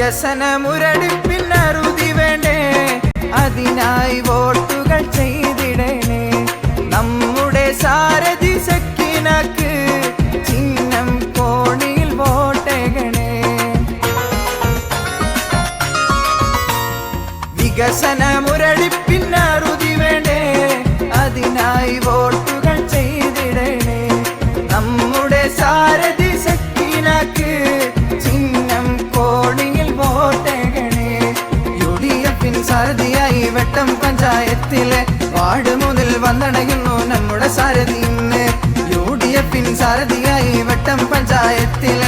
വികസന മുരടിപ്പിനറുതി വേണ്ടേ, അതിനായി വോട്ടുകൾ ചെയ്തിടണേ. നമ്മുടെ സാരഥി സക്കീനക്ക് ചിഹ്നം കോണിയിൽ വോട്ടേകണേ. വികസന മുരടിപ്പിനറുതി വേണ്ടേ, അതിനായി വോട്ടുകൾ ചെയ്തിടണേ. നമ്മുടെ സാരഥി സക്കീനക്ക് ചിഹ്നം കോണിയിൽ വോട്ടേകണേ. UDF സാരഥിയായി വെട്ടം പഞ്ചായത്തിലെ വാർഡ് മുതൽ വന്നടയുന്നു നമ്മുടെ സാരഥി ഇന്ന്. UDF സാരഥിയായി വെട്ടം പഞ്ചായത്തിൽ